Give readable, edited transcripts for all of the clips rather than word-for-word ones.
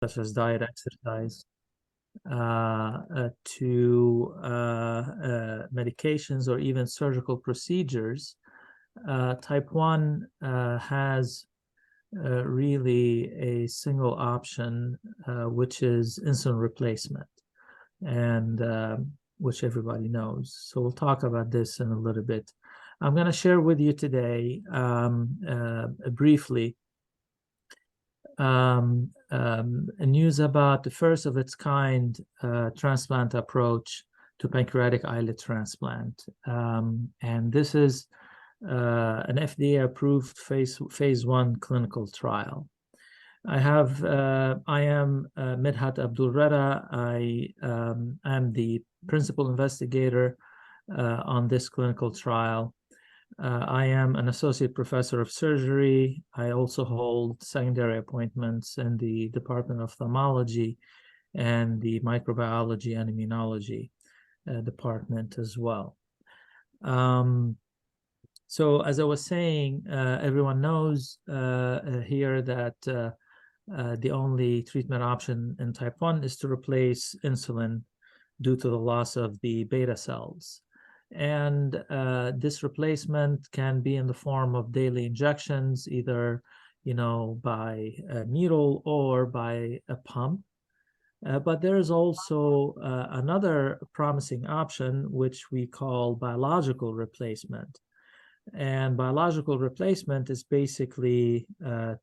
such as diet, exercise, to medications or even surgical procedures, type 1 has really a single option, which is insulin replacement, and which everybody knows. So we'll talk about this in a little bit. I'm going to share with you today briefly news about the first of its kind transplant approach to pancreatic islet transplant. And this is an FDA-approved phase 1 clinical trial. I am Midhat Abdulreda. I am the principal investigator on this clinical trial. I am an associate professor of surgery. I also hold secondary appointments in the Department of Ophthalmology and the Microbiology and Immunology department as well. So as I was saying, everyone knows here that the only treatment option in type 1 is to replace insulin due to the loss of the beta cells. And this replacement can be in the form of daily injections, either by a needle or by a pump. But there is also another promising option, which we call biological replacement. And biological replacement is basically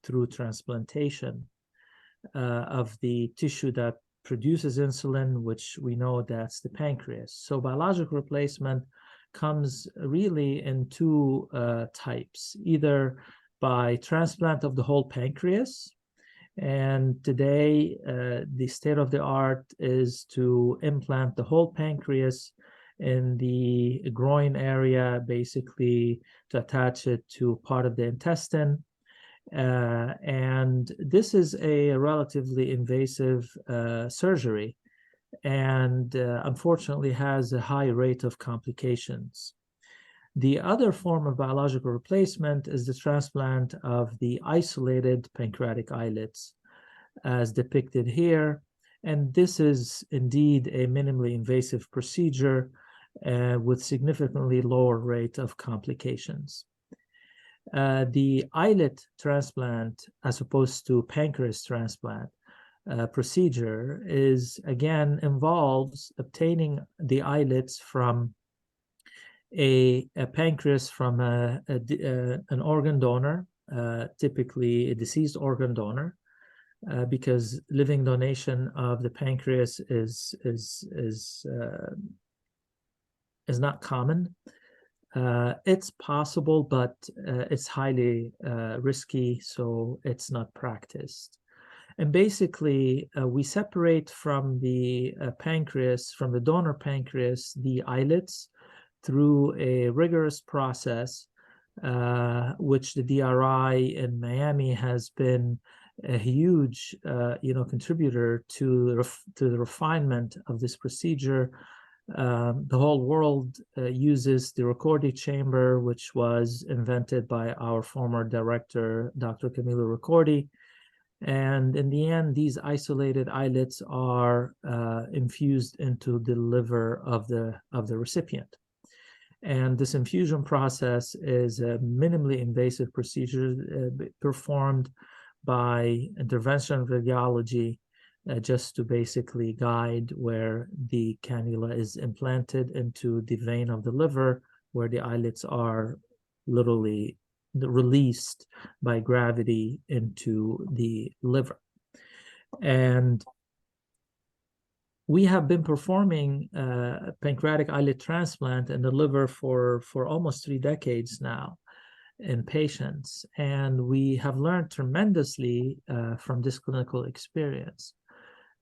through transplantation of the tissue that produces insulin, which we know that's the pancreas. So biological replacement comes really in two types, either by transplant of the whole pancreas. And today, the state of the art is to implant the whole pancreas in the groin area, basically to attach it to part of the intestine. And this is a relatively invasive surgery, and unfortunately has a high rate of complications. The other form of biological replacement is the transplant of the isolated pancreatic islets, as depicted here. And this is indeed a minimally invasive procedure with significantly lower rate of complications. The islet transplant, as opposed to pancreas transplant procedure, involves obtaining the islets from a pancreas from an organ donor, typically a deceased organ donor, because living donation of the pancreas is not common. It's possible, but it's highly risky, so it's not practiced. And basically, we separate from the pancreas, from the donor pancreas, the islets through a rigorous process, which the DRI in Miami has been a huge, contributor to the refinement of this procedure. The whole world uses the Ricordi chamber, which was invented by our former director, Dr. Camillo Ricordi. And in the end, these isolated islets are infused into the liver of the recipient. And this infusion process is a minimally invasive procedure performed by interventional radiology, just to basically guide where the cannula is implanted into the vein of the liver, where the islets are literally released by gravity into the liver. And we have been performing pancreatic islet transplant in the liver for almost 3 decades now in patients. And we have learned tremendously from this clinical experience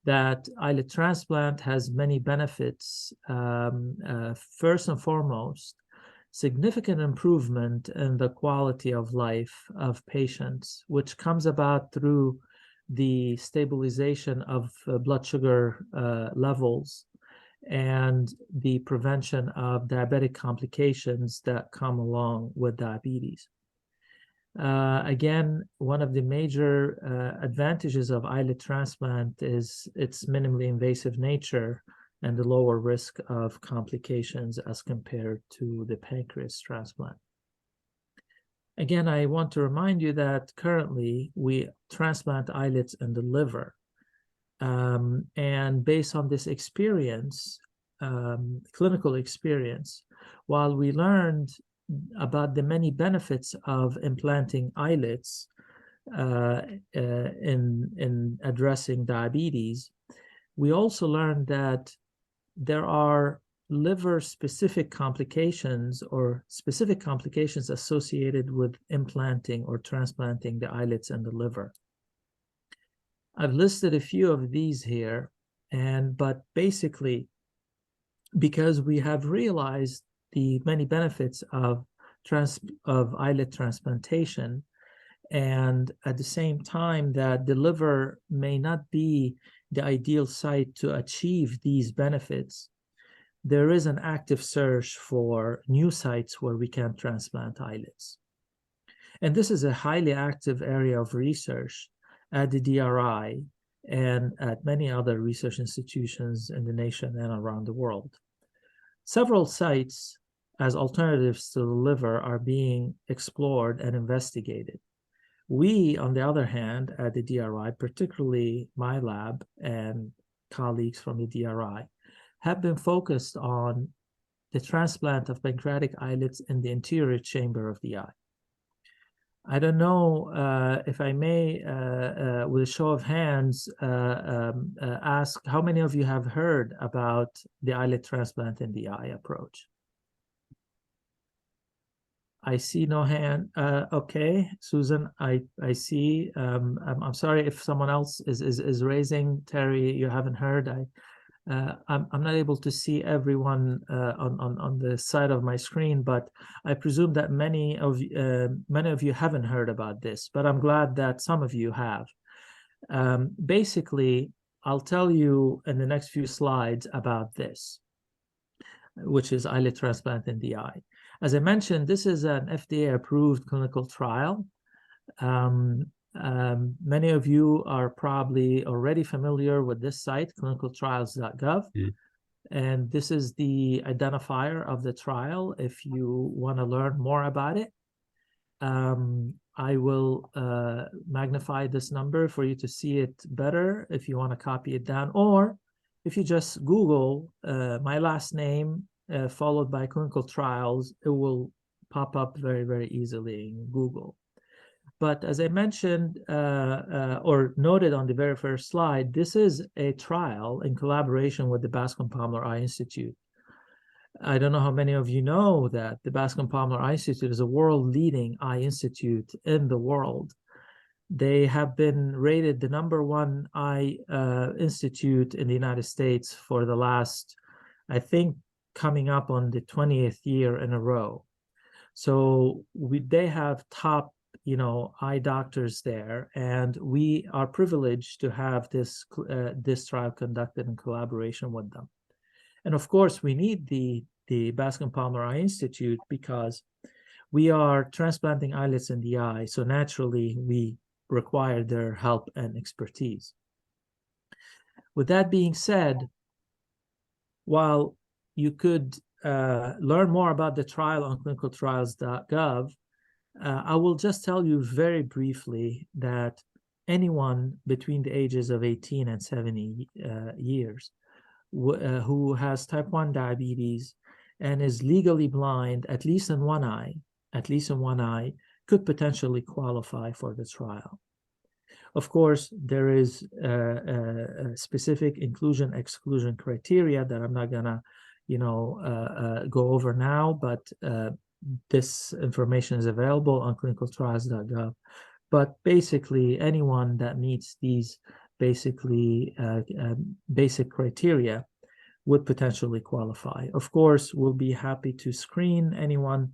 that islet transplant has many benefits. First and foremost, significant improvement in the quality of life of patients, which comes about through the stabilization of blood sugar levels and the prevention of diabetic complications that come along with diabetes. Again, one of the major advantages of islet transplant is its minimally invasive nature and the lower risk of complications as compared to the pancreas transplant. Again, I want to remind you that currently we transplant islets in the liver. And based on this experience, clinical experience, while we learned about the many benefits of implanting islets in addressing diabetes, we also learned that there are liver-specific complications or specific complications associated with implanting or transplanting the islets in the liver. I've listed a few of these here, but basically, because we have realized the many benefits of islet transplantation, and at the same time that the liver may not be the ideal site to achieve these benefits, there is an active search for new sites where we can transplant islets. And this is a highly active area of research at the DRI and at many other research institutions in the nation and around the world. Several sites as alternatives to the liver are being explored and investigated. We, on the other hand, at the DRI, particularly my lab and colleagues from the DRI, have been focused on the transplant of pancreatic islets in the anterior chamber of the eye. I don't know if I may, with a show of hands, ask how many of you have heard about the islet transplant in the eye approach? I see no hand. Okay, Susan, I see. I'm sorry if someone else is raising. Terry, you haven't heard. I'm not able to see everyone on the side of my screen, but I presume that many of you haven't heard about this. But I'm glad that some of you have. Basically, I'll tell you in the next few slides about this, which is islet transplant in the eye. As I mentioned, this is an FDA-approved clinical trial. Many of you are probably already familiar with this site, clinicaltrials.gov. And this is the identifier of the trial if you want to learn more about it. I will magnify this number for you to see it better if you want to copy it down, or if you just Google my last name followed by clinical trials, it will pop up very, very easily in Google. But as I mentioned or noted on the very first slide, this is a trial in collaboration with the Bascom Palmer Eye Institute. I don't know how many of you know that the Bascom Palmer Eye Institute is a world-leading eye institute in the world. They have been rated the #1 eye institute in the United States for the last, I think, coming up on the 20th year in a row. So they have top, eye doctors there, and we are privileged to have this trial conducted in collaboration with them. And of course, we need the Bascom Palmer Eye Institute because we are transplanting islets in the eye, so naturally we require their help and expertise. With that being said, while you could learn more about the trial on clinicaltrials.gov, I will just tell you very briefly that anyone between the ages of 18 and 70 years who has type 1 diabetes and is legally blind, at least in one eye, could potentially qualify for the trial. Of course, there is a specific inclusion-exclusion criteria that I'm not gonna, go over now, but this information is available on clinicaltrials.gov. But basically, anyone that meets these basic criteria would potentially qualify. Of course, we'll be happy to screen anyone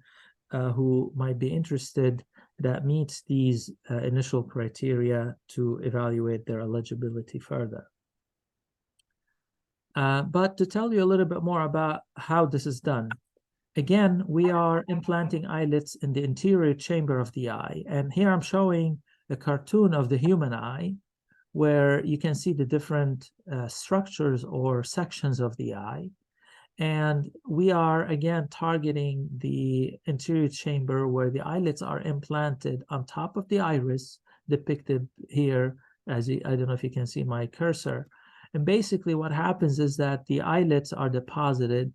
who might be interested that meets these initial criteria to evaluate their eligibility further. But to tell you a little bit more about how this is done, Again, we are implanting eyelets in the interior chamber of the eye. And here I'm showing a cartoon of the human eye, where you can see the different structures or sections of the eye. And we are, again, targeting the anterior chamber where the eyelets are implanted on top of the iris, depicted here, as I don't know if you can see my cursor. And basically what happens is that the eyelets are deposited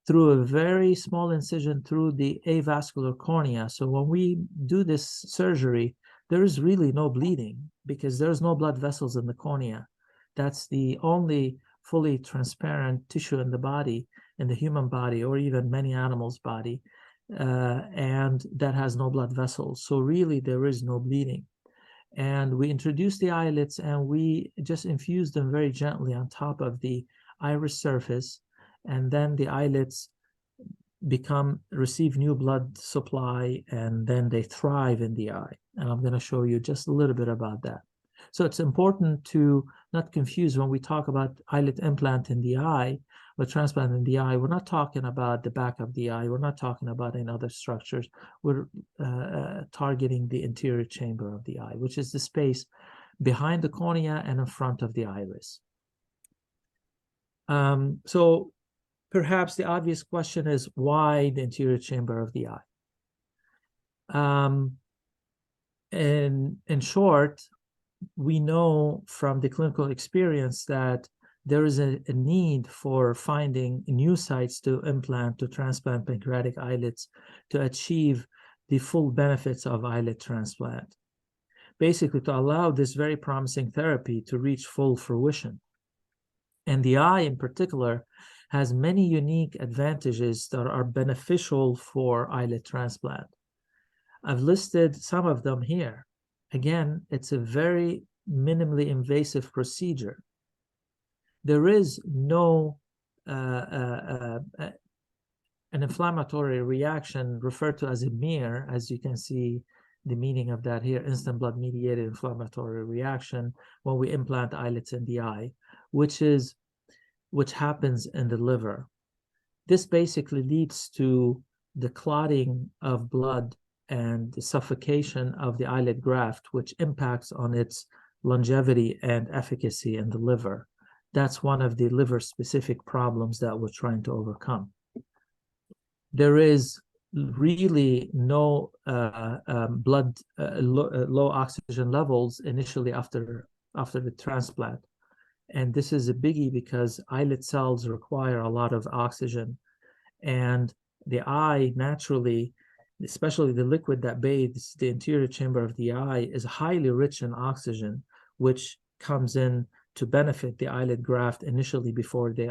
through a very small incision through the avascular cornea. So when we do this surgery, there is really no bleeding because there's no blood vessels in the cornea. That's the only fully transparent tissue in the body, in the human body, or even many animals' body, and that has no blood vessels. So really, there is no bleeding. And we introduce the eyelets and we just infuse them very gently on top of the iris surface, and then the eyelets receive new blood supply, and then they thrive in the eye. And I'm going to show you just a little bit about that. So it's important to not confuse when we talk about eyelid implant in the eye or transplant in the eye. We're not talking about the back of the eye. We're not talking about any other structures. We're targeting the interior chamber of the eye, which is the space behind the cornea and in front of the iris. So perhaps the obvious question is, why the interior chamber of the eye? In short, we know from the clinical experience that there is a need for finding new sites to implant, to transplant pancreatic islets to achieve the full benefits of eyelid transplant. Basically, to allow this very promising therapy to reach full fruition. And the eye in particular has many unique advantages that are beneficial for eyelid transplant. I've listed some of them here. Again, it's a very minimally invasive procedure. There is no an inflammatory reaction referred to as a MIR, as you can see the meaning of that here, instant blood mediated inflammatory reaction, when we implant eyelets in the eye, which happens in the liver. This basically leads to the clotting of blood and the suffocation of the eyelid graft, which impacts on its longevity and efficacy in the liver. That's one of the liver-specific problems that we're trying to overcome. There is really no low oxygen levels initially after the transplant. And this is a biggie because eyelid cells require a lot of oxygen. And the eye naturally, especially the liquid that bathes the interior chamber of the eye, is highly rich in oxygen, which comes in to benefit the eyelid graft initially before they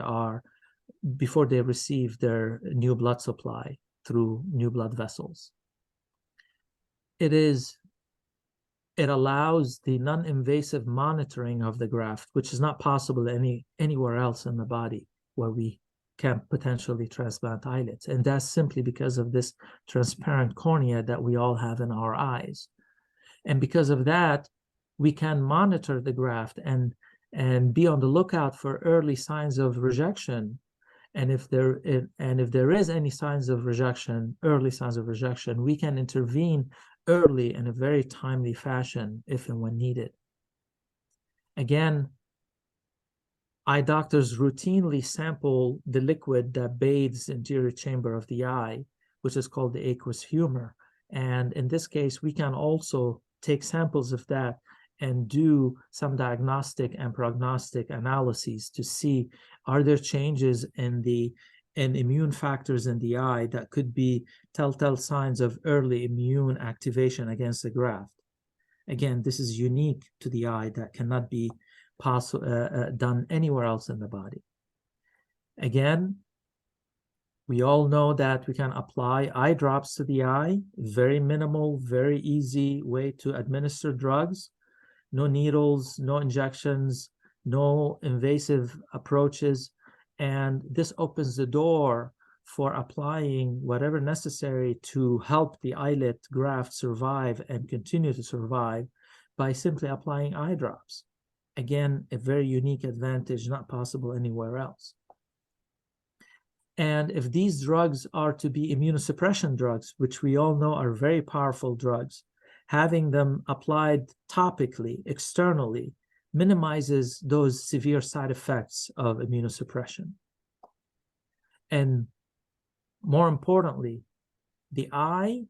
receive their new blood supply through new blood vessels. It allows the non-invasive monitoring of the graft, which is not possible anywhere else in the body where we can potentially transplant eyelids. And that's simply because of this transparent cornea that we all have in our eyes. And because of that, we can monitor the graft and be on the lookout for early signs of rejection. And if there is any signs of rejection, early signs of rejection, we can intervene early in a very timely fashion if and when needed. Again, eye doctors routinely sample the liquid that bathes the interior chamber of the eye, which is called the aqueous humor. And in this case, we can also take samples of that and do some diagnostic and prognostic analyses to see, are there changes in immune factors in the eye that could be telltale signs of early immune activation against the graft. Again, this is unique to the eye that cannot be done anywhere else in the body. Again, we all know that we can apply eye drops to the eye, very minimal, very easy way to administer drugs. No needles, no injections, no invasive approaches. And this opens the door for applying whatever necessary to help the eyelid graft survive and continue to survive by simply applying eye drops. Again, a very unique advantage, not possible anywhere else. And if these drugs are to be immunosuppression drugs, which we all know are very powerful drugs, having them applied topically, externally, minimizes those severe side effects of immunosuppression. And more importantly, the eye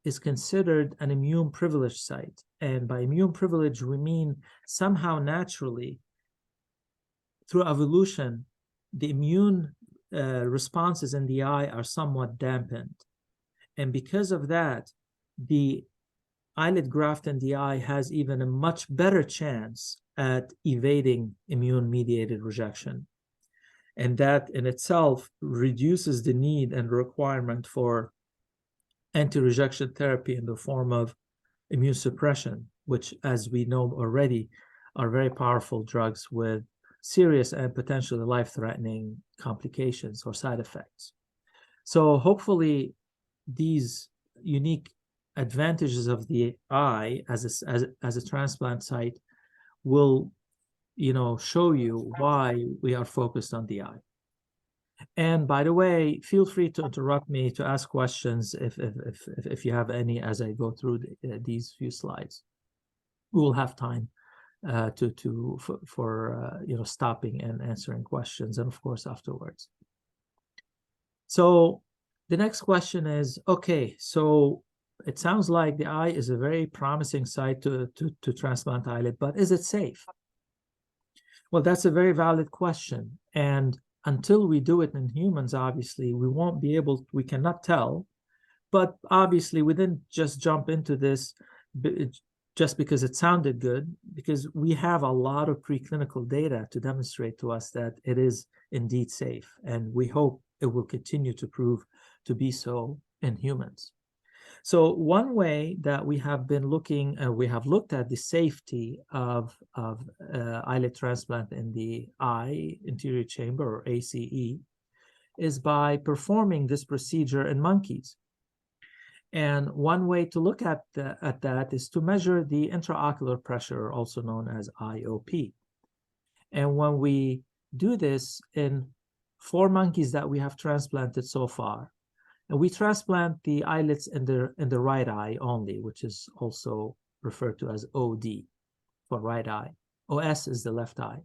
is considered an immune privileged site. And by immune privilege, we mean somehow naturally, through evolution, the immune responses in the eye are somewhat dampened. And because of that, the eyelid graft in the eye has even a much better chance at evading immune-mediated rejection. And that in itself reduces the need and requirement for anti-rejection therapy in the form of immune suppression, which, as we know already, are very powerful drugs with serious and potentially life-threatening complications or side effects. So hopefully these unique advantages of the eye as a transplant site will, show you why we are focused on the eye. And by the way, feel free to interrupt me to ask questions if you have any as I go through these few slides. We will have time for stopping and answering questions, and of course afterwards. So the next question is, okay, so it sounds like the eye is a very promising site to transplant eyelid, but is it safe? Well, that's a very valid question. And until we do it in humans, obviously, we cannot tell. But obviously, we didn't just jump into this just because it sounded good, because we have a lot of preclinical data to demonstrate to us that it is indeed safe. And we hope it will continue to prove to be so in humans. So one way that we have been looking, we have looked at the safety of eyelid transplant in the eye anterior chamber, or ACE, is by performing this procedure in monkeys. And one way to look at that is to measure the intraocular pressure, also known as IOP. And when we do this in 4 monkeys that we have transplanted so far, and we transplant the eyelids in the right eye only, which is also referred to as OD for right eye. OS is the left eye.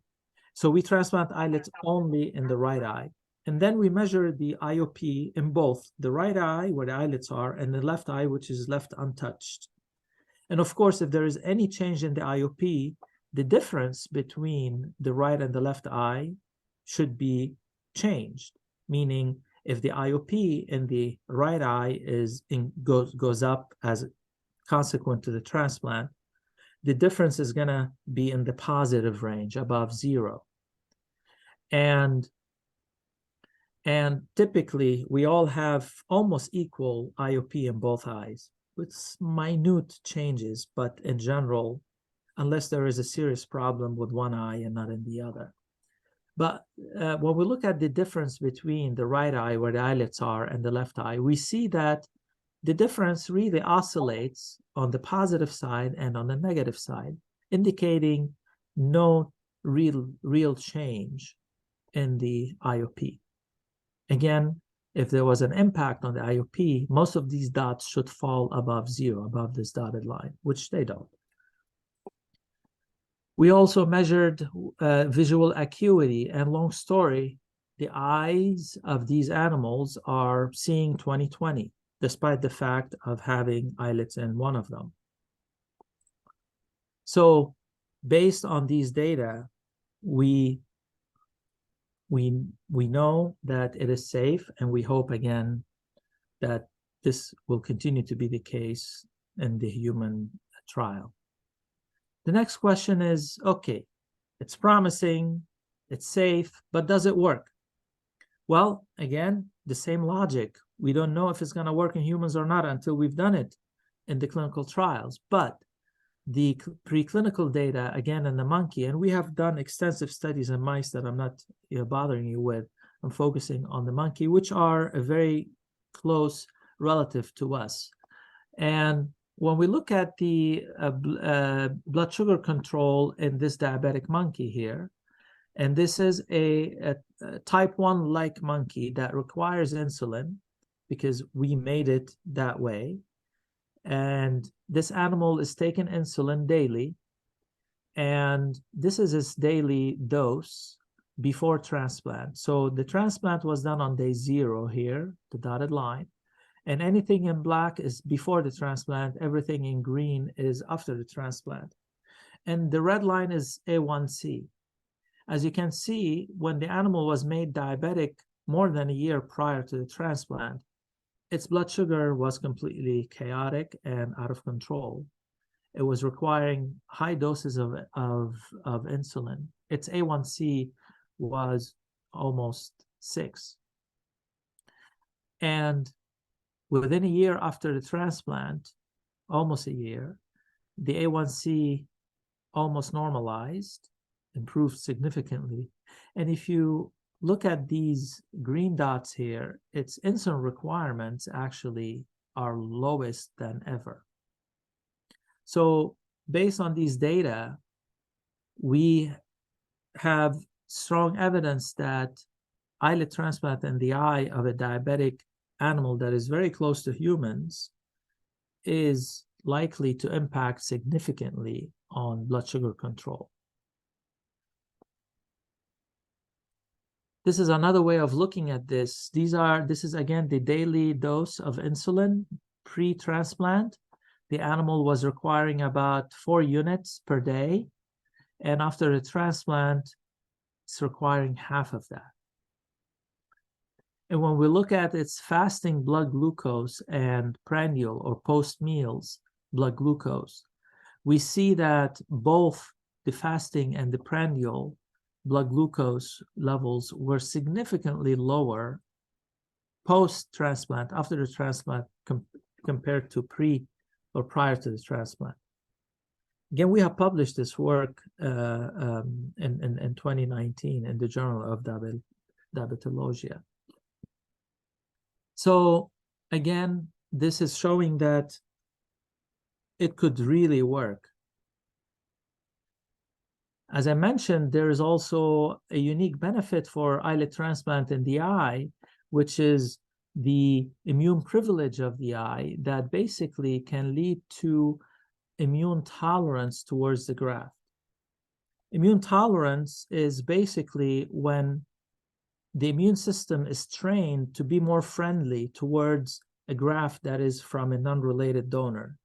So we transplant eyelids only in the right eye. And then we measure the IOP in both the right eye, where the eyelids are, and the left eye, which is left untouched. And of course, if there is any change in the IOP, the difference between the right and the left eye should be changed, meaning if the IOP in the right eye goes up as consequent to the transplant, the difference is going to be in the positive range, above 0. And typically, we all have almost equal IOP in both eyes, with minute changes, but in general, unless there is a serious problem with one eye and not in the other. But when we look at the difference between the right eye, where the eyelids are, and the left eye, we see that the difference really oscillates on the positive side and on the negative side, indicating no real change in the IOP. Again, if there was an impact on the IOP, most of these dots should fall above 0, above this dotted line, which they don't. We also measured visual acuity, and long story, the eyes of these animals are seeing 20/20, despite the fact of having eyelids in one of them. So based on these data, we know that it is safe, and we hope again that this will continue to be the case in the human trial. The next question is, okay, it's promising, it's safe, but does it work? Well, again, the same logic. We don't know if it's going to work in humans or not until we've done it in the clinical trials. But the preclinical data, again, in the monkey, and we have done extensive studies in mice that I'm not bothering you with. I'm focusing on the monkey, which are a very close relative to us. And when we look at the blood sugar control in this diabetic monkey here, And this is a type 1-like monkey that requires insulin because we made it that way. And this animal is taking insulin daily. And this is its daily dose before transplant. So the transplant was done on day 0 here, the dotted line. And anything in black is before the transplant. Everything in green is after the transplant. And the red line is A1C. As you can see, when the animal was made diabetic more than a year prior to the transplant, its blood sugar was completely chaotic and out of control. It was requiring high doses of insulin. Its A1C was almost 6. And within a year after the transplant, almost a year, the A1C almost normalized, improved significantly. And if you look at these green dots here, its insulin requirements actually are lowest than ever. So based on these data, we have strong evidence that islet transplant in the eye of a diabetic animal that is very close to humans is likely to impact significantly on blood sugar control. This is another way of looking at this. This is again the daily dose of insulin pre-transplant. The animal was requiring about 4 units per day, and after the transplant, it's requiring half of that. And when we look at its fasting blood glucose and prandial or post-meals blood glucose, we see that both the fasting and the prandial blood glucose levels were significantly lower post-transplant, after the transplant, compared to pre or prior to the transplant. Again, we have published this work in 2019 in the Journal of Diabetologia. So again, this is showing that it could really work. As I mentioned, there is also a unique benefit for islet transplant in the eye, which is the immune privilege of the eye that basically can lead to immune tolerance towards the graft. Immune tolerance is basically when the immune system is trained to be more friendly towards a graft that is from a non-related donor.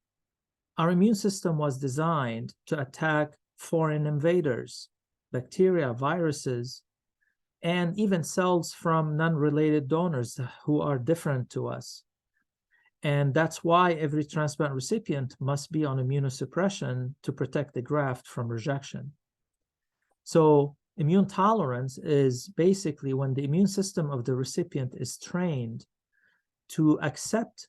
Our immune system was designed to attack foreign invaders, bacteria, viruses, and even cells from non-related donors who are different to us. And that's why every transplant recipient must be on immunosuppression to protect the graft from rejection. So immune tolerance is basically when the immune system of the recipient is trained to accept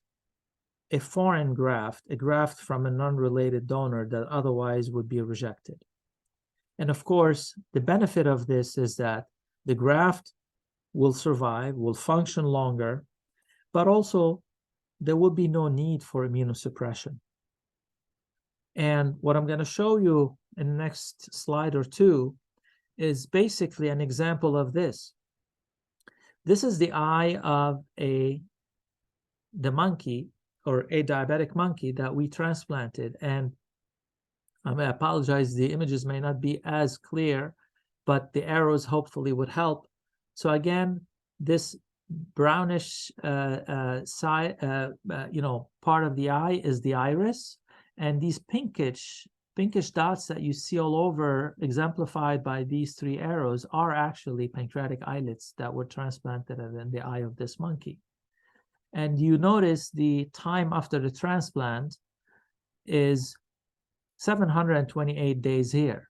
a foreign graft, a graft from a non-related donor that otherwise would be rejected. And of course, the benefit of this is that the graft will survive, will function longer, but also there will be no need for immunosuppression. And what I'm going to show you in the next slide or two is basically an example of this. This is the eye of the monkey, or a diabetic monkey that we transplanted. And I apologize, the images may not be as clear, but the arrows hopefully would help. So again, this brownish side, part of the eye is the iris, and these pinkish dots that you see all over, exemplified by these 3 arrows, are actually pancreatic islets that were transplanted in the eye of this monkey. And you notice the time after the transplant is 728 days here.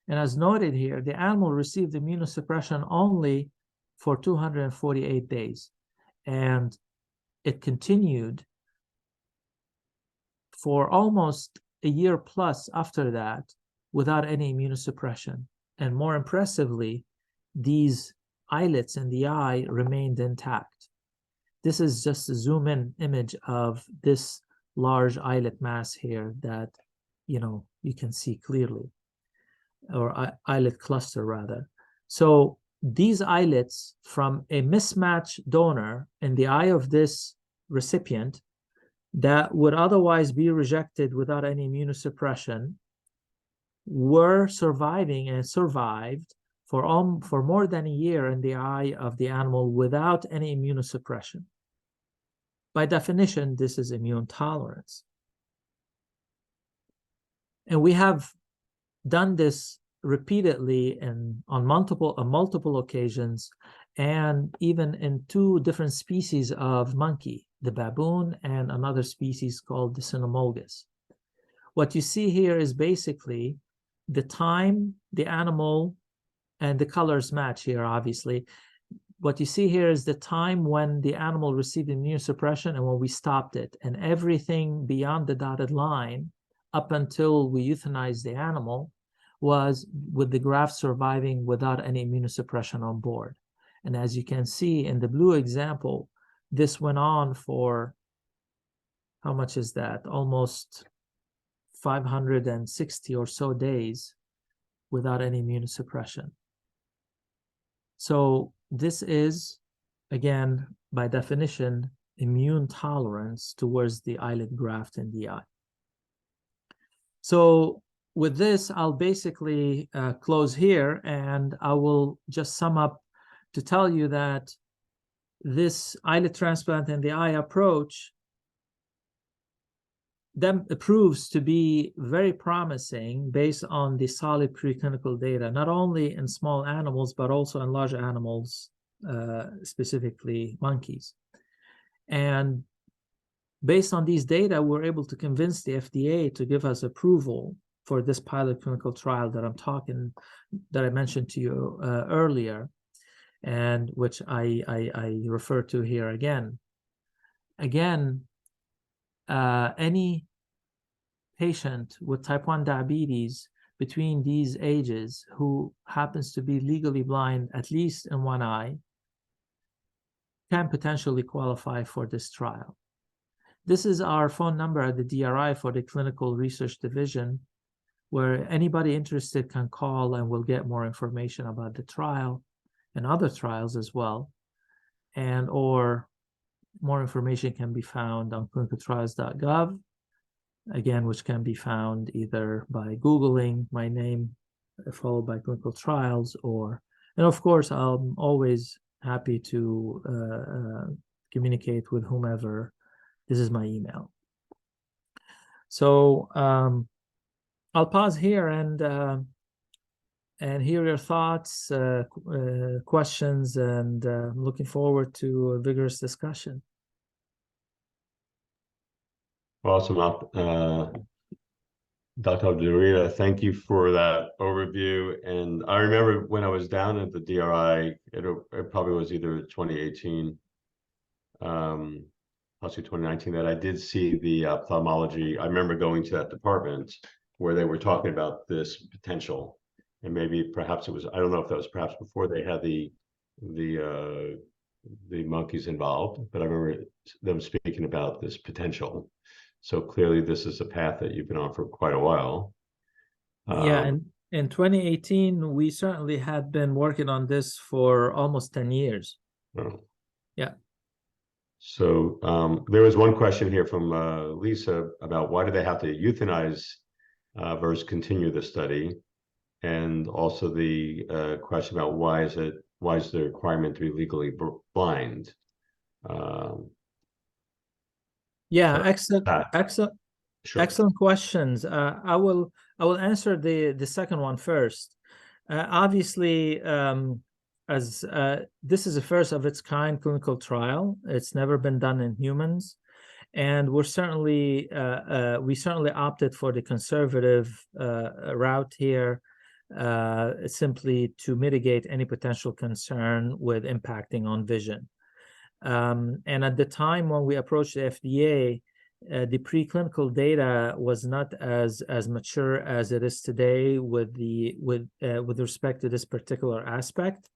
And as noted here, the animal received immunosuppression only for 248 days. And it continued for almost a year plus after that without any immunosuppression. And more impressively, these islets in the eye remained intact. This is just a zoom-in image of this large islet mass here that, you can see clearly, or islet cluster rather. So these islets from a mismatched donor in the eye of this recipient that would otherwise be rejected without any immunosuppression were surviving and survived for more than a year in the eye of the animal without any immunosuppression. By definition, this is immune tolerance. And we have done this repeatedly and on multiple occasions, and even in two different species of monkey, the baboon and another species called the cynomolgus. What you see here is basically the time the animal, and the colors match here, obviously. What you see here is the time when the animal received immunosuppression and when we stopped it. And everything beyond the dotted line, up until we euthanized the animal, was with the graft surviving without any immunosuppression on board. And as you can see in the blue example, this went on for, how much is that? Almost 560 or so days without any immunosuppression. So this is, again, by definition, immune tolerance towards the islet graft in the eye. So with this, I'll basically close here, and I will just sum up to tell you that this islet transplant in the eye approach proves to be very promising based on the solid preclinical data, not only in small animals, but also in large animals, specifically monkeys. And based on these data, we're able to convince the FDA to give us approval for this pilot clinical trial that I mentioned to you earlier, and which I refer to here again. Again, any patient with type 1 diabetes between these ages who happens to be legally blind, at least in one eye, can potentially qualify for this trial. This is our phone number at the DRI for the Clinical Research Division, where anybody interested can call and we'll get more information about the trial and other trials as well. And or more information can be found on clinicaltrials.gov, again, which can be found either by Googling my name followed by clinical trials, and of course, I'm always happy to communicate with whomever. This is my email. So I'll pause here and hear your thoughts, questions, and I'm looking forward to a vigorous discussion. Awesome. Dr. Abdulreda, thank you for that overview. And I remember when I was down at the DRI, it probably was either 2018, possibly 2019, that I did see the ophthalmology. I remember going to that department where they were talking about this potential. And maybe perhaps it was, I don't know if that was perhaps before they had the monkeys involved, but I remember them speaking about this potential. So clearly this is a path that you've been on for quite a while. Yeah, and in 2018, we certainly had been working on this for almost 10 years. Oh. Yeah. So there was one question here from Lisa about why do they have to euthanize versus continue the study? And also the question about why is the requirement to be legally blind? Yeah, so excellent, excellent questions. I will answer the second one first. Obviously, as this is a first of its kind clinical trial, it's never been done in humans, and we certainly opted for the conservative route here, simply to mitigate any potential concern with impacting on vision. And at the time when we approached the FDA, the preclinical data was not as mature as it is today with respect to this particular aspect.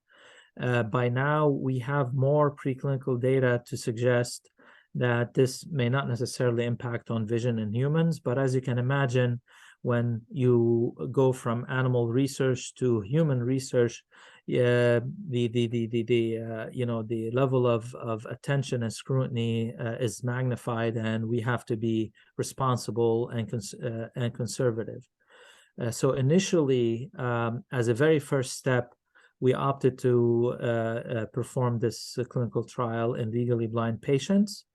By now, we have more preclinical data to suggest that this may not necessarily impact on vision in humans, but as you can imagine, when you go from animal research to human research, the level of attention and scrutiny is magnified, and we have to be responsible and conservative. So initially, as a very first step, we opted to perform this clinical trial in legally blind patients.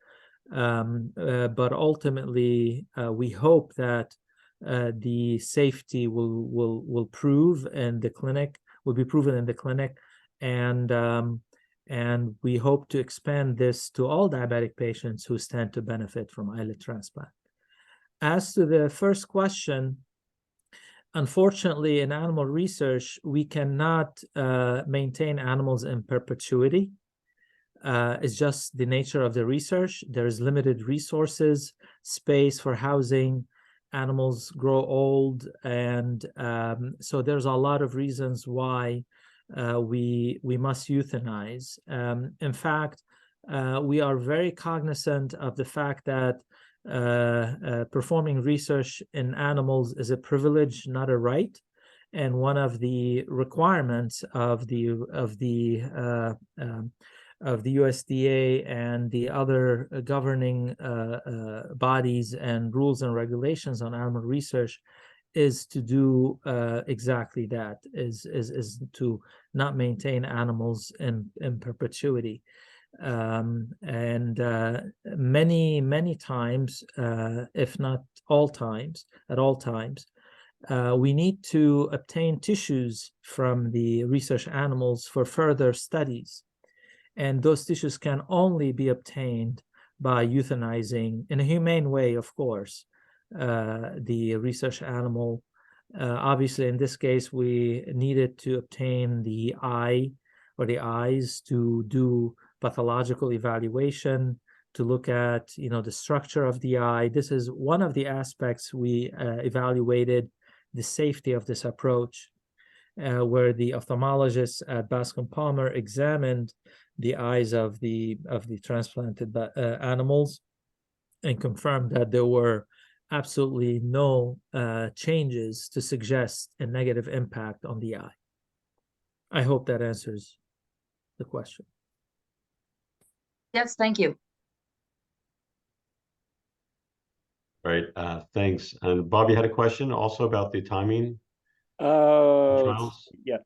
But ultimately, we hope that the safety will prove in the clinic, will be proven in the clinic, and we hope to expand this to all diabetic patients who stand to benefit from islet transplant. As to the first question, unfortunately, in animal research, we cannot maintain animals in perpetuity. It's just the nature of the research. There's limited resources, space for housing. Animals grow old, and so there's a lot of reasons why we must euthanize. In fact, we are very cognizant of the fact that performing research in animals is a privilege, not a right. And one of the requirements of the USDA and the other governing bodies and rules and regulations on animal research is to do exactly that, is to not maintain animals in perpetuity. Many times, if not all times, at all times, we need to obtain tissues from the research animals for further studies. And those tissues can only be obtained by euthanizing, in a humane way, of course, the research animal. Obviously, in this case, we needed to obtain the eye or the eyes to do pathological evaluation, to look at, the structure of the eye. This is one of the aspects we evaluated the safety of this approach, where the ophthalmologist at Bascom Palmer examined the eyes of the transplanted animals and confirmed that there were absolutely no changes to suggest a negative impact on the eye. I hope that answers the question. Yes, thank you. Right. Thanks. And Bob, you had a question also about the timing trials? Yeah.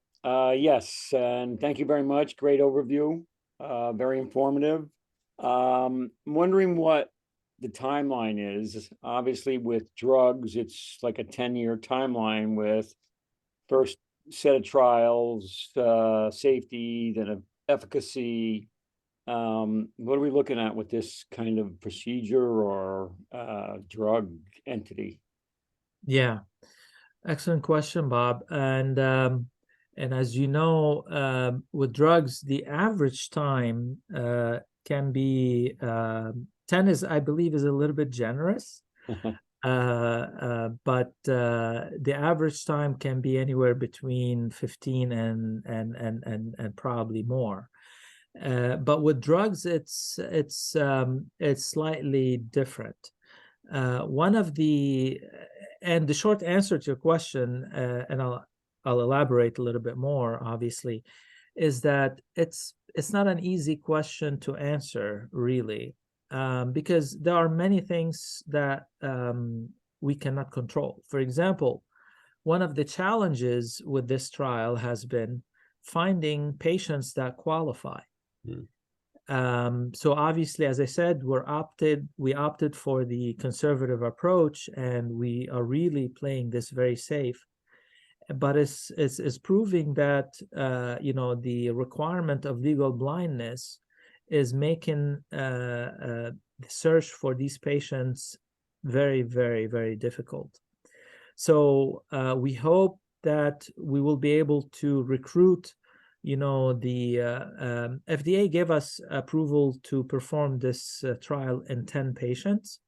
Yes, and thank you very much. Great overview. Very informative. I'm wondering what the timeline is. Obviously, with drugs, it's like a 10-year timeline with first set of trials, safety, then efficacy. What are we looking at with this kind of procedure or drug entity? Yeah, excellent question, Bob. And as you know, with drugs, the average time can be 10 is, I believe, is a little bit generous. But the average time can be anywhere between 15 and probably more. But with drugs, it's slightly different. And the short answer to your question, and I'll elaborate a little bit more, obviously, is that it's not an easy question to answer, really, because there are many things that we cannot control. For example, one of the challenges with this trial has been finding patients that qualify. So obviously, as I said, we opted for the conservative approach, and we are really playing this very safe. But it's proving that the requirement of legal blindness is making the search for these patients very, very, very difficult. So we hope that we will be able to recruit. The FDA gave us approval to perform this trial in 10 patients.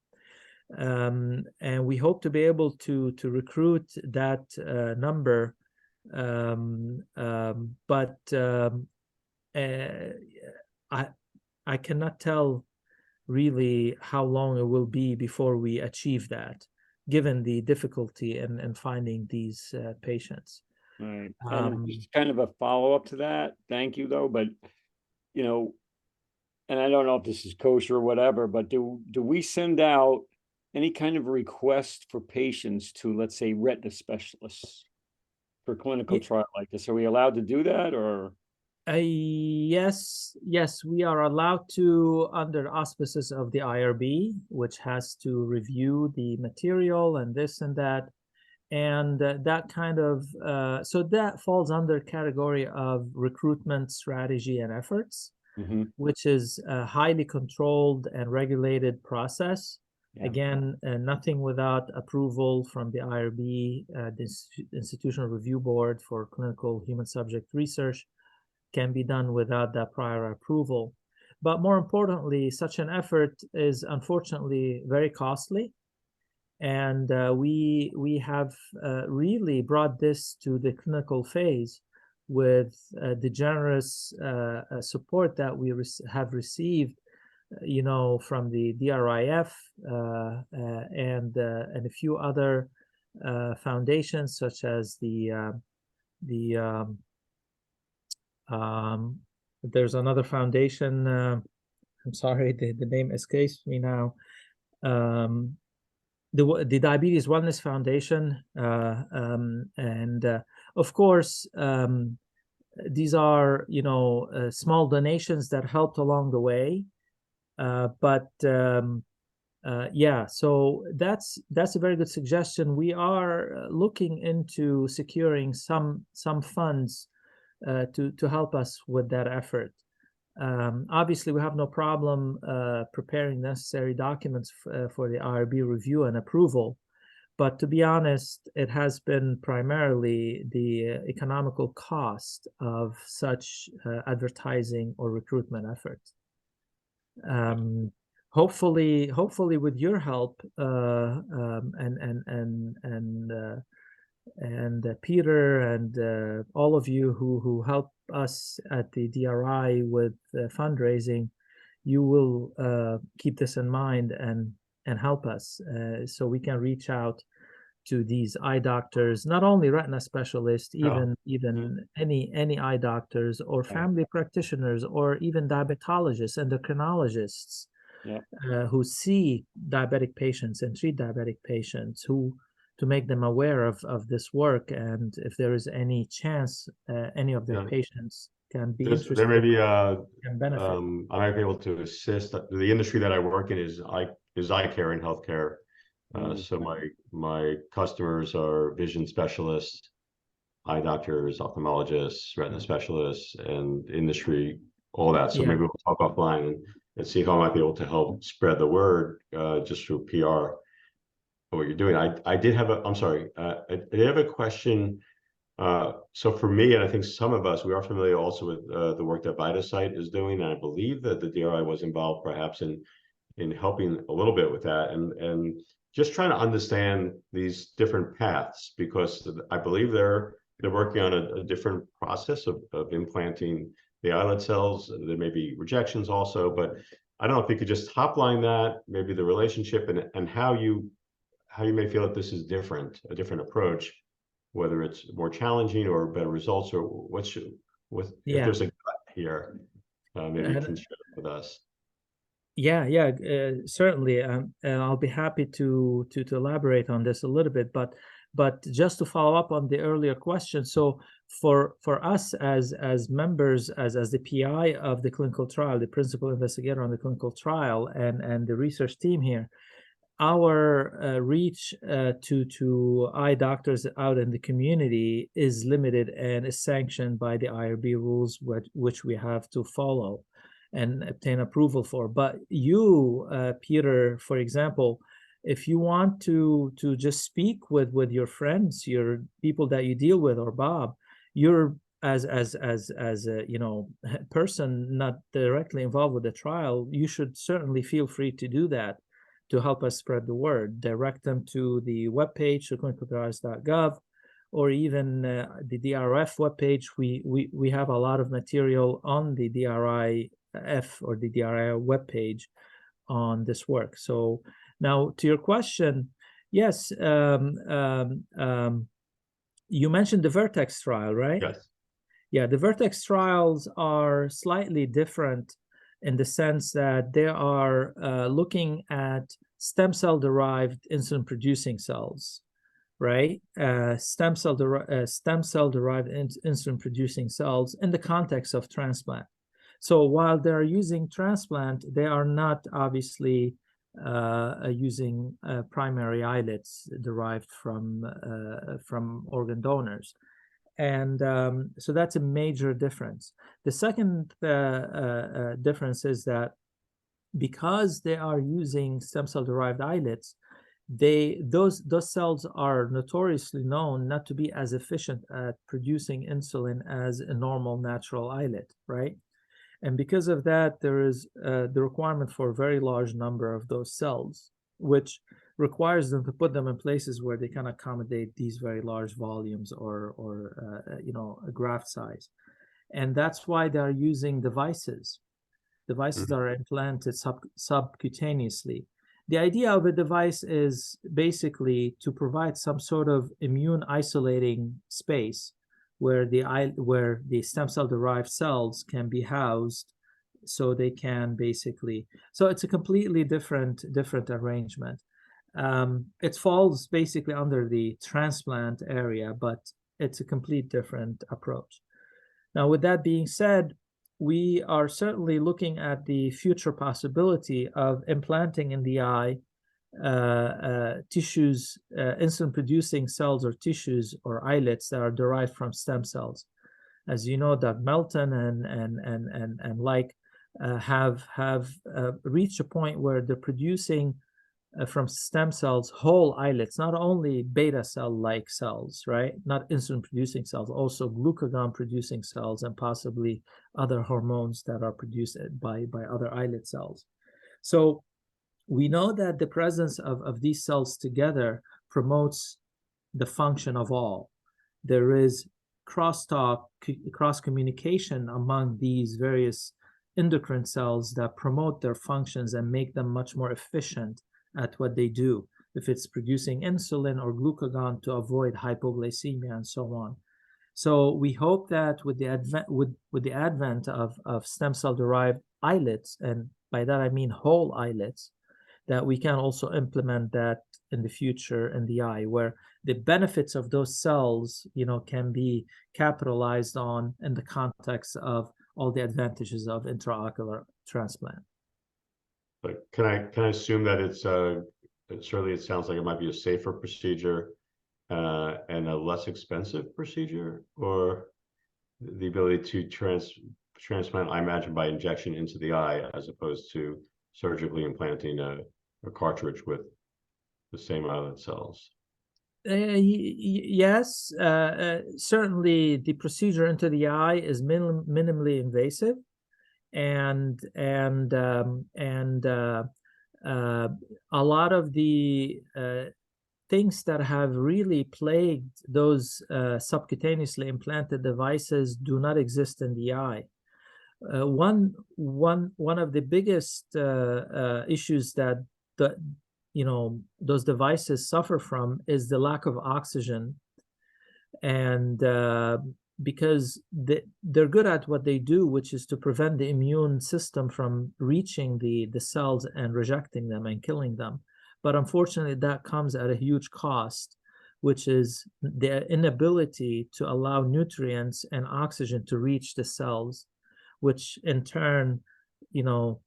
And we hope to be able to recruit that number. But I cannot tell really how long it will be before we achieve that, given the difficulty in finding these patients. Right. Um, And just kind of a follow-up to that, thank you though, but you know, and I don't know if this is kosher or whatever, but do we send out any kind of request for patients to, let's say, retina specialists for clinical Ye- trial like this? Are we allowed to do that, or? yes, we are allowed to, under auspices of the IRB, which has to review the material and this and that. And that kind of, so that falls under category of recruitment strategy and efforts, Mhm. which is a highly controlled and regulated process. Yeah. Again, nothing without approval from the IRB, the Institutional Review Board for Clinical Human Subject Research, can be done without that prior approval. But more importantly, such an effort is unfortunately very costly. And we have really brought this to the clinical phase with the generous support that we have received, from the DRIF and a few other foundations, such as the there's another foundation. I'm sorry, the name escapes me now. The Diabetes Wellness Foundation, and of course, these are small donations that helped along the way. But yeah, so that's a very good suggestion. We are looking into securing some funds to help us with that effort. Obviously, we have no problem preparing necessary documents for the IRB review and approval. But to be honest, it has been primarily the economical cost of such advertising or recruitment efforts. Hopefully, with your help and Peter and all of you who help us at the DRI with fundraising, you will keep this in mind and help us so we can reach out to these eye doctors, not only retina specialists, even any eye doctors or family practitioners or even diabetologists, endocrinologists who see diabetic patients and treat diabetic patients, to make them aware of this work, and if there is any chance any of their patients can be interested, there may be can benefit. I might be able to assist. The industry that I work in is eye care and healthcare. So my customers are vision specialists, eye doctors, ophthalmologists, retina specialists, and industry, all that. So maybe we'll talk offline and see how I might be able to help spread the word just through PR. What you're doing. I did have I'm sorry. I did have a question. So for me, and I think some of us, we are familiar also with the work that VitaSite is doing, and I believe that the DRI was involved perhaps in helping a little bit with that, and just trying to understand these different paths, because I believe they're working on a different process of implanting the islet cells. There may be rejections also, but I don't know if you could just hotline that, maybe the relationship and how you may feel that this is a different approach, whether it's more challenging or better results, or if there's a gut here, maybe you can share it with us. Certainly, and I'll be happy to elaborate on this a little bit, but just to follow up on the earlier question. So for us as members, as the PI of the clinical trial, the principal investigator on the clinical trial, and the research team here, our reach to eye doctors out in the community is limited and is sanctioned by the IRB rules, which we have to follow and obtain approval for. But you, Peter, for example, if you want to just speak with your friends, your people that you deal with, or Bob, you're as a person not directly involved with the trial, you should certainly feel free to do that, to help us spread the word. Direct them to the webpage, clinicaltrials.gov, or even the DRF webpage. We have a lot of material on the DRIF or the DRI webpage on this work. So now to your question, yes, You mentioned the Vertex trial, right? Yes. Yeah, the Vertex trials are slightly different in the sense that they are looking at stem cell derived insulin producing cells, right? Stem cell derived insulin producing cells in the context of transplant. So while they're using transplant, they are not obviously using primary islets derived from organ donors. And so that's a major difference. The second difference is that because they are using stem cell derived islets, those cells are notoriously known not to be as efficient at producing insulin as a normal natural islet, right? And because of that, there is the requirement for a very large number of those cells, which requires them to put them in places where they can accommodate these very large volumes or a graft size. And that's why they're using devices that are implanted subcutaneously. The idea of a device is basically to provide some sort of immune isolating space where the stem cell derived cells can be housed, so they can basically. So it's a completely different arrangement. It falls basically under the transplant area, but it's a complete different approach. Now, with that being said, we are certainly looking at the future possibility of implanting in the eye tissues, insulin-producing cells or tissues or islets that are derived from stem cells. As you know, Doug Melton and have reached a point where they're producing from stem cells whole islets, not only beta cell-like cells, right? Not insulin-producing cells, also glucagon-producing cells and possibly other hormones that are produced by other islet cells. So we know that the presence of these cells together promotes the function of all. There is crosstalk, cross-communication among these various endocrine cells that promote their functions and make them much more efficient at what they do, if it's producing insulin or glucagon to avoid hypoglycemia and so on. So we hope that with the advent of stem cell derived islets, and by that I mean whole islets, that we can also implement that in the future in the eye, where the benefits of those cells, can be capitalized on in the context of all the advantages of intraocular transplant. But can I assume that it's certainly it sounds like it might be a safer procedure and a less expensive procedure, or the ability to transplant, I imagine, by injection into the eye as opposed to surgically implanting a cartridge with the same islet cells? Yes, certainly the procedure into the eye is minimally invasive, and a lot of the things that have really plagued those subcutaneously implanted devices do not exist in the eye. One of the biggest issues that those devices suffer from is the lack of oxygen, and because they're good at what they do, which is to prevent the immune system from reaching the cells and rejecting them and killing them. But unfortunately, that comes at a huge cost, which is the inability to allow nutrients and oxygen to reach the cells, which in turn,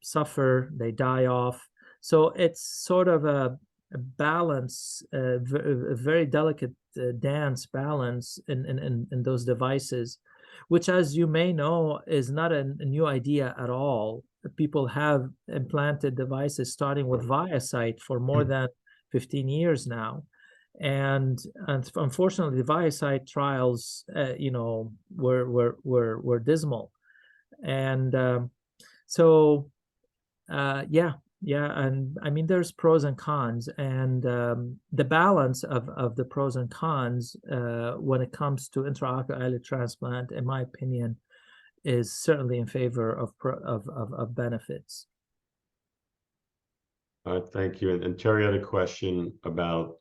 suffer, they die off. So it's sort of a balance, a very delicate dance balance in those devices, which, as you may know, is not a new idea at all. People have implanted devices starting with ViaCyte for more than 15 years now. And unfortunately, the ViaCyte trials, were dismal. And and I mean, there's pros and cons, and the balance of the pros and cons when it comes to intraocular eyelid transplant, in my opinion, is certainly in favor of benefits. Thank you. And Terry had a question about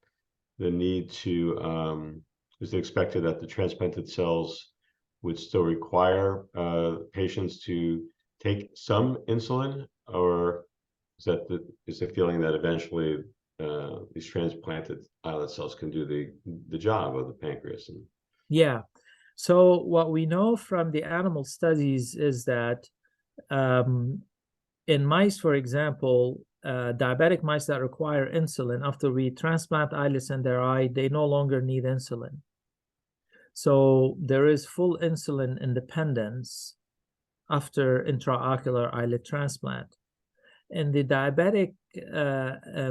the need to is it expected that the transplanted cells would still require patients to take some insulin, or is the feeling that eventually these transplanted islet cells can do the job of the pancreas? Yeah. So what we know from the animal studies is that in mice, for example, diabetic mice that require insulin, after we transplant islets in their eye, they no longer need insulin. So there is full insulin independence after intraocular islet transplant. In the diabetic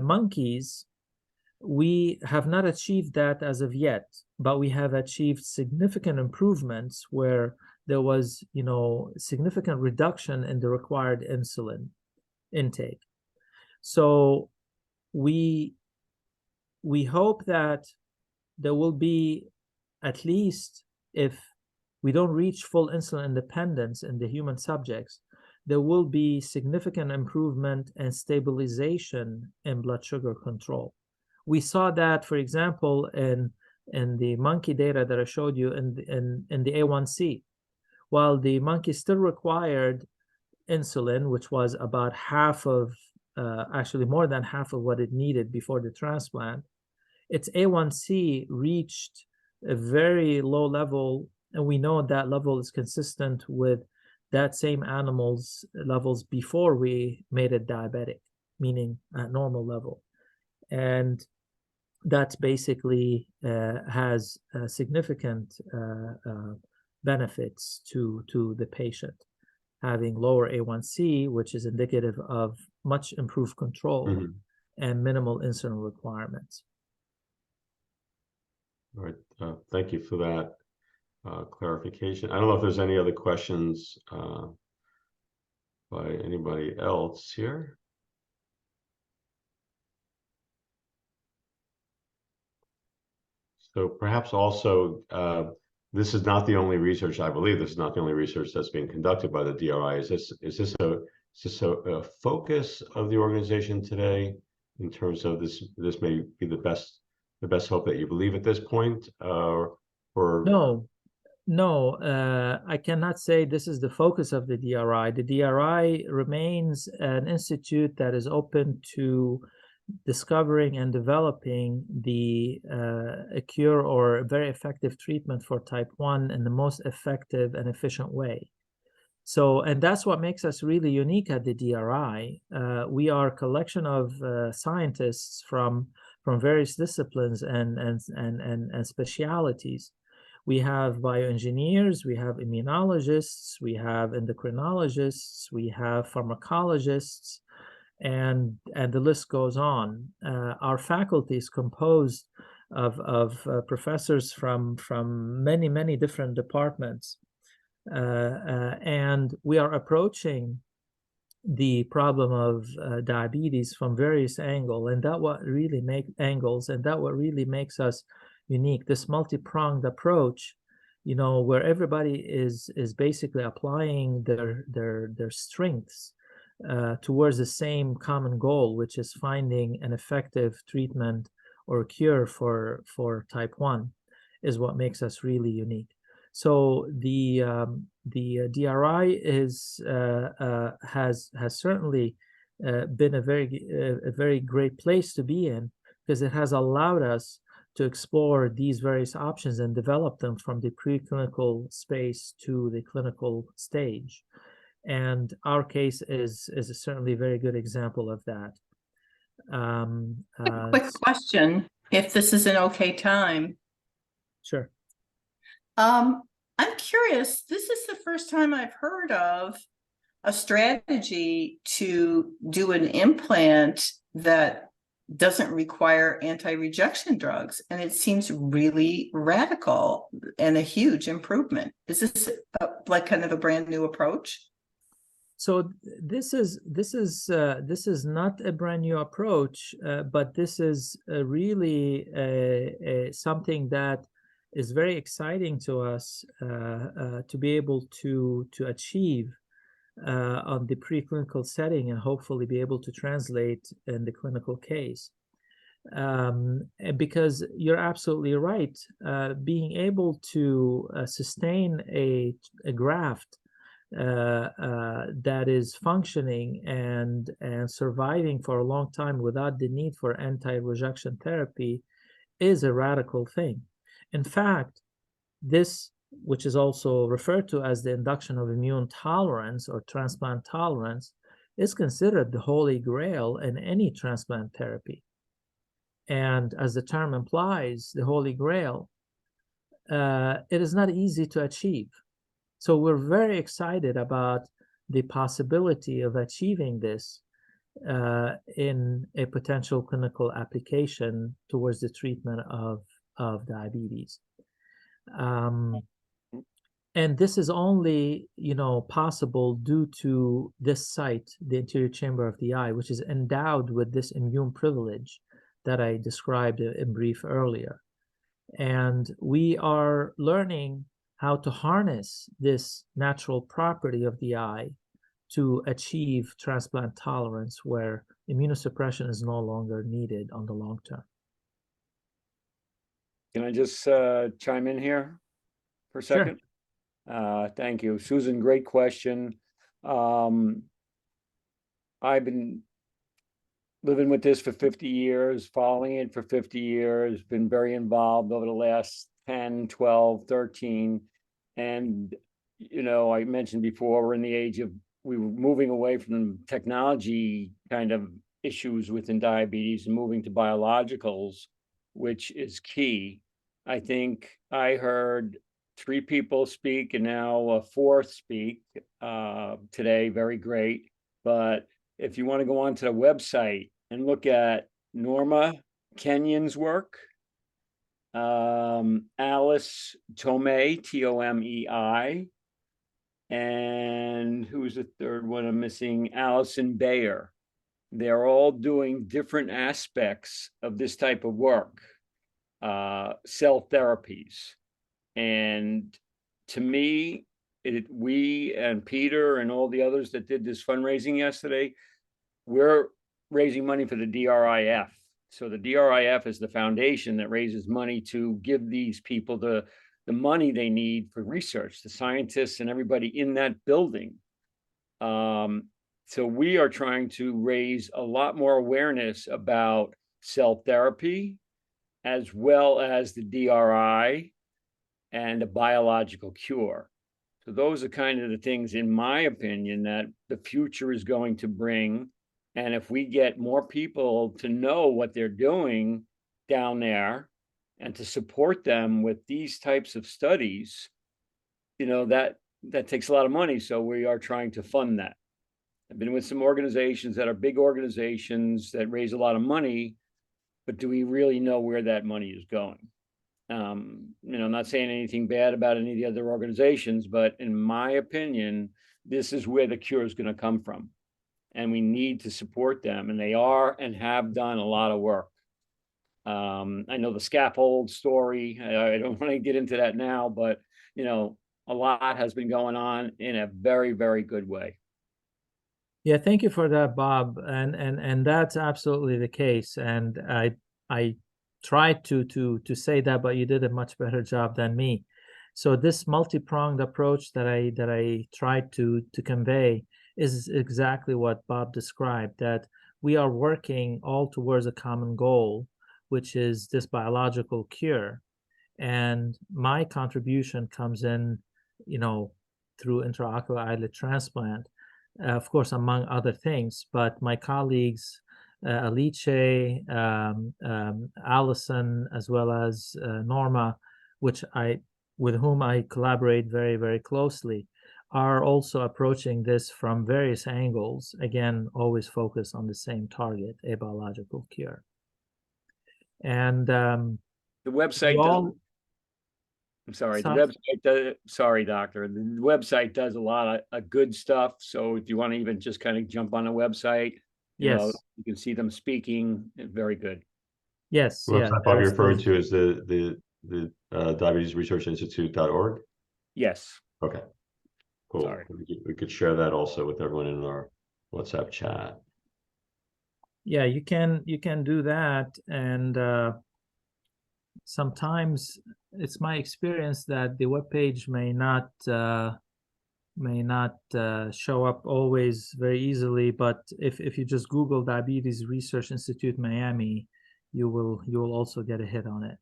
monkeys, we have not achieved that as of yet, but we have achieved significant improvements where there was, significant reduction in the required insulin intake. So we hope that there will be, at least if we don't reach full insulin independence in the human subjects, there will be significant improvement and stabilization in blood sugar control. We saw that, for example, in the monkey data that I showed you in the A1C. While the monkey still required insulin, which was about half of, actually more than half of what it needed before the transplant, its A1C reached a very low level, and we know that level is consistent with that same animal's levels before we made it diabetic, meaning at normal level. And that basically has significant benefits to the patient, having lower A1C, which is indicative of much improved control and minimal insulin requirements. All right, thank you for that clarification. I don't know if there's any other questions by anybody else here. So perhaps also, this is not the only research, I believe this is not the only research that's being conducted by the DRI. Is this a focus of the organization today in terms of this may be the best hope that you believe at this point? Or No, I cannot say this is the focus of the DRI. The DRI remains an institute that is open to discovering and developing a cure or a very effective treatment for type 1 in the most effective and efficient way. So, and that's what makes us really unique at the DRI. We are a collection of scientists from various disciplines and specialities. We have bioengineers, we have immunologists, we have endocrinologists, we have pharmacologists, and the list goes on. Our faculty is composed of professors from many different departments, and we are approaching the problem of diabetes from various angles, and that what really makes us unique. This multi-pronged approach, where everybody is basically applying their strengths towards the same common goal, which is finding an effective treatment or cure for type 1, is what makes us really unique. So the DRI has certainly been a very great place to be in, because it has allowed us to explore these various options and develop them from the preclinical space to the clinical stage. And our case is certainly a very good example of that. Quick question, if this is an okay time. Sure. I'm curious, this is the first time I've heard of a strategy to do an implant that doesn't require anti-rejection drugs, and it seems really radical and a huge improvement. Is this like kind of a brand new approach? So this is not a brand new approach, but this is really something that is very exciting to us to be able to achieve on the preclinical setting, and hopefully be able to translate in the clinical case. Because you're absolutely right. Being able to sustain a graft that is functioning and surviving for a long time without the need for anti-rejection therapy is a radical thing. In fact, this, which is also referred to as the induction of immune tolerance or transplant tolerance, is considered the holy grail in any transplant therapy. And as the term implies, the holy grail, it is not easy to achieve. So we're very excited about the possibility of achieving this in a potential clinical application towards the treatment of diabetes. And this is only, possible due to this site, the anterior chamber of the eye, which is endowed with this immune privilege that I described in brief earlier. And we are learning how to harness this natural property of the eye to achieve transplant tolerance where immunosuppression is no longer needed on the long term. Can I just chime in here for a Sure. second? Thank you, Susan. Great question. I've been living with this for 50 years, following it for 50 years, been very involved over the last 10, 12, 13. And, I mentioned before, we're in the age of, we were moving away from technology kind of issues within diabetes and moving to biologicals, which is key. I think I heard 3 people speak and now a 4th speak today. Very great. But if you want to go onto the website and look at Norma Kenyon's work, Alice Tomei, Tomei, and who's the third one I'm missing? Allison Bayer. They're all doing different aspects of this type of work, cell therapies. And to me, we and Peter and all the others that did this fundraising yesterday, we're raising money for the DRIF. So the DRIF is the foundation that raises money to give these people the money they need for research, the scientists and everybody in that building. So we are trying to raise a lot more awareness about cell therapy, as well as the DRI and a biological cure. So those are kind of the things, in my opinion, that the future is going to bring. And if we get more people to know what they're doing down there and to support them with these types of studies, that takes a lot of money. So we are trying to fund that. I've been with some organizations that are big organizations that raise a lot of money, but do we really know where that money is going? I'm not saying anything bad about any of the other organizations, but in my opinion, this is where the cure is going to come from. And we need to support them. And they are and have done a lot of work. I know the scaffold story. I don't want to get into that now, but, a lot has been going on in a very, very good way. Yeah, thank you for that, Bob. And that's absolutely the case. And I tried to say that, but you did a much better job than me. So this multi-pronged approach that I tried to convey is exactly what Bob described, that we are working all towards a common goal, which is this biological cure. And my contribution comes in, through intraocular eyelid transplant, of course, among other things, but my colleagues, Alice, Allison, as well as Norma, with whom I collaborate very, very closely, are also approaching this from various angles, again, always focused on the same target, a biological cure. And the website I'm sorry, the website does, sorry, doctor, the website does a lot of good stuff. So if you want to even just kind of jump on the website, yes, you can see them speaking. Very good. Yes, The yeah. website Bob you're referring to is the Diabetes Research Institute.org? Yes. Okay, cool. Sorry. We could share that also with everyone in our WhatsApp chat. Yeah, you can do that, and sometimes it's my experience that the web page may not show up always very easily, but if you just Google Diabetes Research Institute Miami, you will also get a hit on it.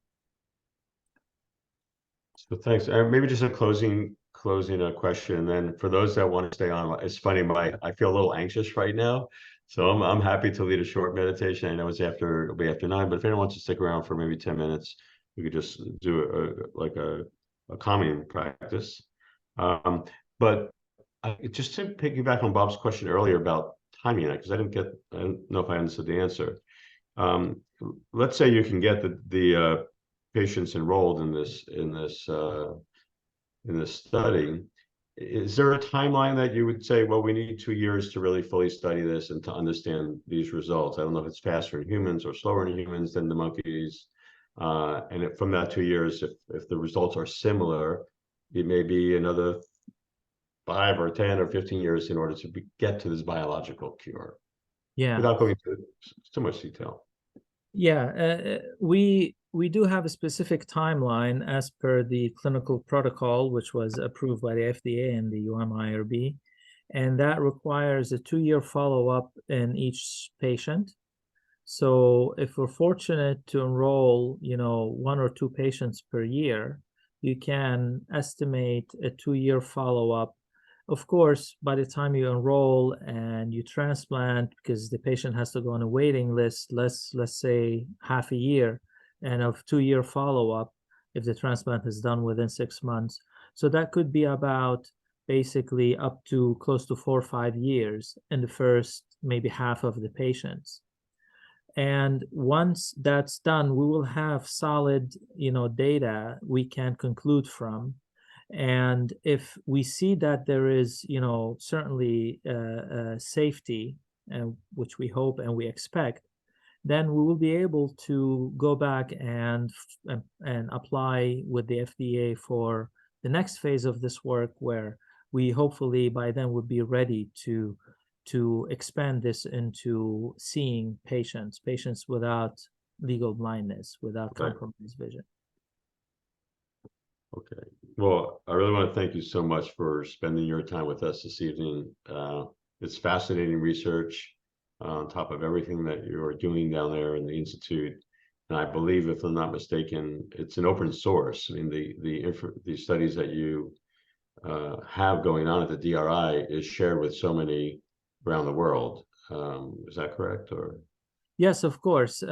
So thanks. Maybe just a closing question, and then for those that want to stay on, it's funny, I feel a little anxious right now, so I'm happy to lead a short meditation. I know it'll be after 9, but if anyone wants to stick around for maybe 10 minutes, we could just do a calming practice. But just to piggyback on Bob's question earlier about timing, because I don't know if I understood the answer. Let's say you can get the patients enrolled in this study. Is there a timeline that you would say, well, we need 2 years to really fully study this and to understand these results? I don't know if it's faster in humans or slower in humans than the monkeys. And from that 2 years, if the results are similar, it may be another 5 or 10 or 15 years in order to get to this biological cure. Yeah. Without going into too much detail. Yeah, we do have a specific timeline as per the clinical protocol, which was approved by the FDA and the UMIRB, and that requires a 2-year follow-up in each patient. So if we're fortunate to enroll, 1 or 2 patients per year, you can estimate a 2-year follow-up. Of course, by the time you enroll and you transplant, because the patient has to go on a waiting list, let's say half a year, and of 2-year follow-up if the transplant is done within 6 months. So that could be about basically up to close to 4 or 5 years in the first maybe half of the patients. And once that's done, we will have solid, data we can conclude from. And if we see that there is, certainly safety, which we hope and we expect, then we will be able to go back and apply with the FDA for the next phase of this work, where we hopefully by then would be ready to expand this into seeing patients without legal blindness, without compromised vision. Okay. Well, I really want to thank you so much for spending your time with us this evening. It's fascinating research on top of everything that you're doing down there in the Institute. And I believe, if I'm not mistaken, it's an open source. I mean, the studies that you have going on at the DRI is shared with so many around the world. Is that correct? Or yes, of course.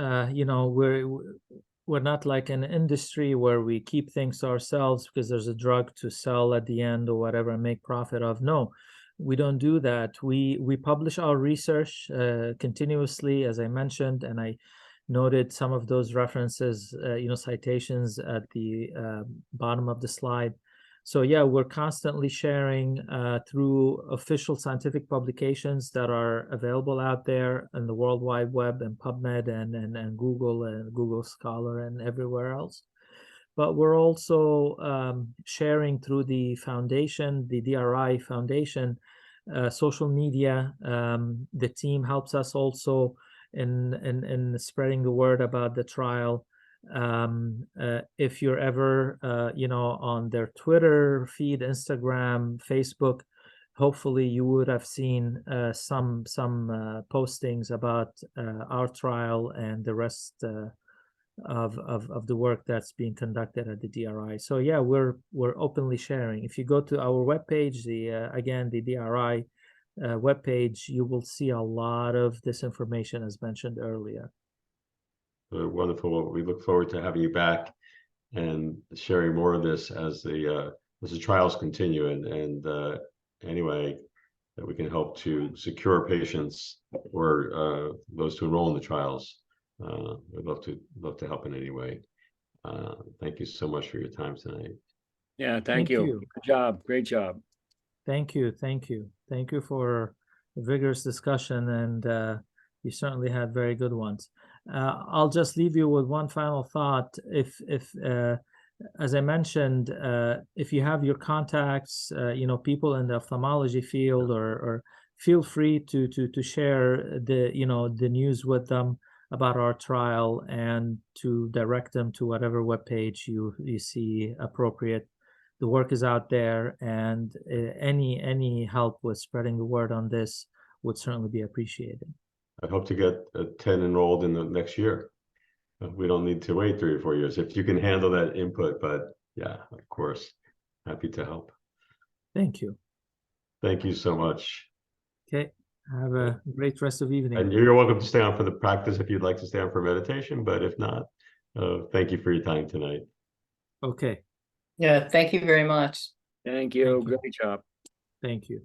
We're not like an industry where we keep things to ourselves because there's a drug to sell at the end or whatever and make profit of. No, we don't do that. We publish our research continuously, as I mentioned, and I noted some of those references, citations at the bottom of the slide. So yeah, we're constantly sharing through official scientific publications that are available out there in the World Wide Web and PubMed and Google Scholar and everywhere else. But we're also sharing through the foundation, the DRI Foundation, social media. The team helps us also in spreading the word about the trial. If you're ever on their Twitter feed, Instagram, Facebook, hopefully you would have seen some postings about our trial and the rest of the work that's being conducted at the DRI. So yeah, we're openly sharing. If you go to our webpage, the DRI webpage, you will see a lot of this information as mentioned earlier. Wonderful. We look forward to having you back and sharing more of this as the trials continue, and anyway, that we can help to secure patients or those to enroll in the trials. We'd love to help in any way. Thank you so much for your time tonight. Yeah, thank you. Good job. Great job. Thank you for a vigorous discussion, and you certainly had very good ones. I'll just leave you with one final thought. If as I mentioned, if you have your contacts, people in the ophthalmology field, or feel free to share the the news with them about our trial and to direct them to whatever webpage you see appropriate. The work is out there, and any help with spreading the word on this would certainly be appreciated. I hope to get 10 enrolled in the next year. We don't need to wait 3 or 4 years if you can handle that input, but yeah, of course, happy to help. Thank you. Thank you so much. Okay, have a great rest of evening. And you're welcome to stay on for the practice if you'd like to stay on for meditation, but if not, thank you for your time tonight. Okay, Yeah, thank you very much. Thank you. Thank you. Great job. thank you.